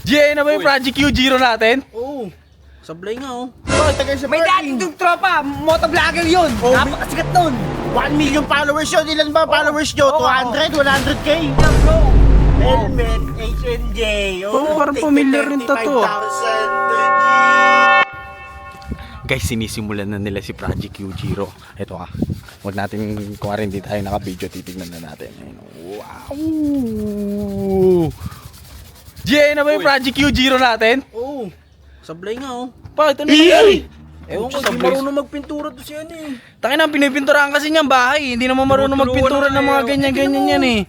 GA na ba yung Project Q0 natin? Oo. Sablay nga oh. May dating itong tropa, motovlogger yun. Napakasikat nun. 1 million followers yun. Ilan ba followers nyo? 200? 100k? Yeah, bro. Helmet, HNJ. Oh, parang familiar rin to. 35,000. Guys, sinisimulan na nila si Project Q0. Ito huwag natin, kung hindi tayo naka-video, titignan na natin. Ayun, wow! GA na ba yung Project Q0 natin? Oo. Sablay nga oh. Bakit? Ano nangyari? Ewan ko, hindi marunong magpintura to siya eh. Takin na, pinipinturahan kasi niyang bahay. Hindi naman marunong magpintura ng mga ganyan-ganyan yan eh.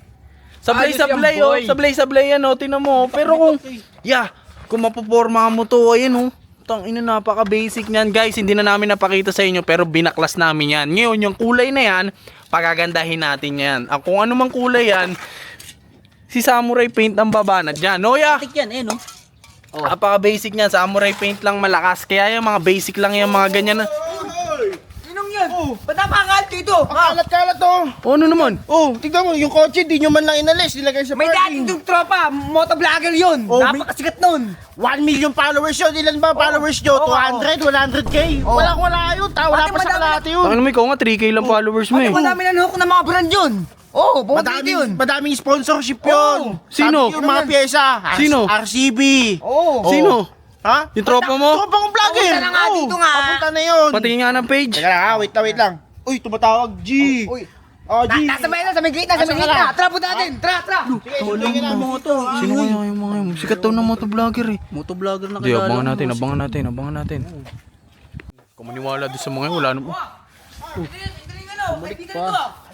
Sablay-sablay oh. Sablay-sablay yan oh. Tinan mo. Pero kung mapoporma mo to, ayan oh. Tangina, napaka-basic niyan. Guys, hindi na namin napakita sa inyo pero binaklas namin yan. Ngayon, yung kulay na yan, pagagandahin natin yan. Kung ano mang kulay yan, si Samurai Paint ang babanat dyan. Noya! Tik yan no? Napaka-basic niyan. Samurai Paint lang malakas. Kaya yung mga basic lang yung mga ganyan na. Sinong yan? Ba't napakalat dito? Kalat-kalat to. Ano naman? Oh, tignan mo, yung kotse, di nyo man lang inalis. Nilagay sa May dating parking. itong tropa, motovlogger yun. Oh, Napakasikat nun. 1 million followers yun. Ilan ba followers nyo? 200? 100k? Wala yun. Wala Pati pa sa madami kalahati yun. Takin mo ikaw nga, 3K lang followers mo eh. Madami na hook ng mga brand yun. Oo, bumabili yun. Madaming sponsorship yun. Sino? Sabi yung mga pyesa. Sino? RCB. Oo. Sino? Ha? Yung tropa mo? Tropa kong vlogger. Papunta na nga dito nga. Papunta na yun. Pati nga ng page. Teka lang ha, wait lang. Uy, tumatawag, G. Uy. Oh, G. Nasa may gate na, sa may gate na. Tara po natin, tara. Sige na mo to. Sino kaya yung mga yun? Sikat daw ng motovlogger eh. Motovlogger na Hindi, abangan natin. Kung maniwala doon sa mga yun, wala naman.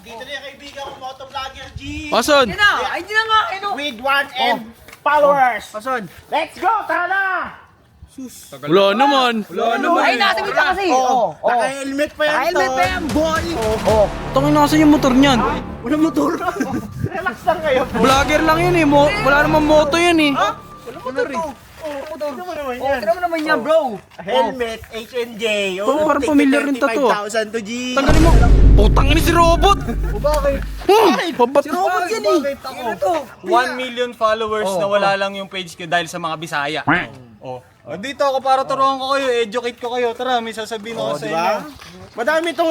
Dito na yung kaibigan ko, motovlogger, G. Asan? Yan na, ay di na nga. With 1M followers. Pason. Let's go, tara na. Wala naman. Ay, nasa gate na kasi. Oo. Naka-helmet pa yan to. Helmet pa yan, boy. Tangin na kasi yung motor niyan. Wala motor. Relax lang kayo. Vlogger lang yun eh. Wala naman moto yan eh. Wala motor eh. Tignan mo naman yan. Tira mo naman yan, bro. Helmet, HNJ. Oh, parang familiar rin to. 35,000 to, G. Tanggalin mo. Putang ni si Robot. Bakit? Pabat. Robot yan eh. Ano to? 1 million followers na wala lang yung page ko dahil sa mga Bisaya. Dito ako para turuan ko kayo, educate ko kayo. Tara, may sasabihin ako sa inyo. Madami itong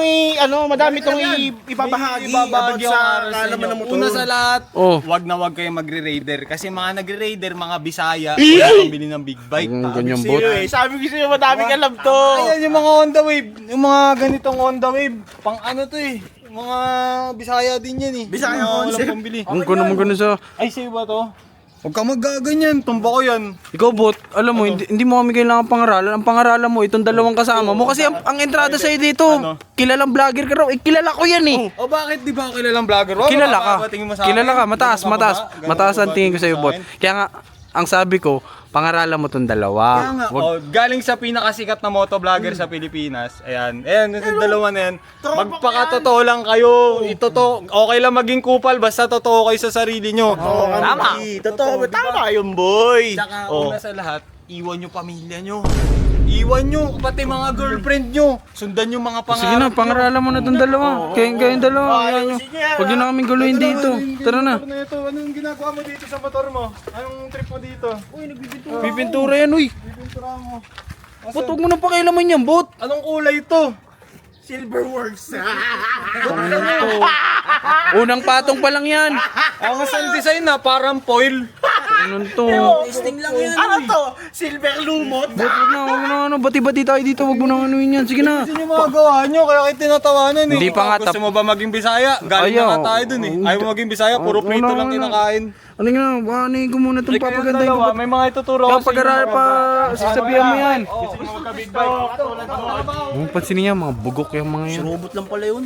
ibabahagi about Ibabahagi ang sa aral sa kaalaman inyo. ng motor. Una sa lahat, Oh. wag na wag kayo magre-raider. Kasi mga nagre-raider, mga Bisaya, wala kang bili ng big bike. Ganyan bot. Sabi ko sa'yo, madaming alam to. Ayan yung mga Honda Wave. Yung mga ganitong Honda Wave. Pang ano to eh. Mga Bisaya din yan eh. Bisaya Mga concept. walang pambili. Ang ko naman ganun sa... Ay, sa'yo ba to? Huwag ka magaganyan. Tumba ko yan. Ikaw bot, alam mo, hindi mo kami kailangan pangaralan. Ang pangaralan mo, itong dalawang kasama mo. Kasi ang entrada sa'yo dito, kilalang vlogger ka raw. Kilala ko yan eh. O bakit di ba ako kilalang vlogger? Wag Kilala ka. mababa, tingin mo sa akin. Kilala ka. Mataas. Ganun Mataas ang ba tingin ko sa'yo, sa bot. akin? Kaya nga, ang sabi ko, pangaralan mo tong dalawa. Kaya nga, Wag- galing sa pinakasikat na motovlogger sa Pilipinas. Ayan, yung dalawa na yan. Magpakatotoo lang kayo. Okay lang maging kupal, basta totoo kayo sa sarili nyo. Tama. Totoo. Tama yun, boy. Tsaka una sa lahat, iwan nyo pamilya nyo. Iwan nyo, pati mga girlfriend nyo. Sundan yung mga pangarap Sige na, nyo. pangaralan mo na itong dalawa. Kayong dalawa. Ayan nyo. Huwag nyo na kaming guluhin dito. Tara na. Anong ginagawa mo dito sa motor mo? Anong trip mo dito? Pipintura yan, uy. Pinturahan mo. Bot, huwag mo na pakialaman yan, bot. Anong kulay ito? Silverworks. Unang patong pa lang yan. Ang isang design na parang foil. Anong to? Ano to? Silver lumot? Bot, huwag na, ano. Bati-bati tayo dito. Huwag mo na anuin yan. Sige na. Hindi nyo magagawa nyo, kaya kayo tinatawanan eh. Hindi pa nga Gusto mo ba maging Bisaya? Galing Ayaw. na nga tayo dun eh. Ayaw mo maging Bisaya, puro prito Wala, lang wala. kinakain. Ano nga, ano ko muna itong papagandahin ko. Dalawa, may mga ituturo Kaya ko sa inyo. pag-aral pa, sasabihan mo yan. Gusto nyo magka-big bike. Huwag pansinin niya, mga bugok yung mga yan. Robot lang pala yun.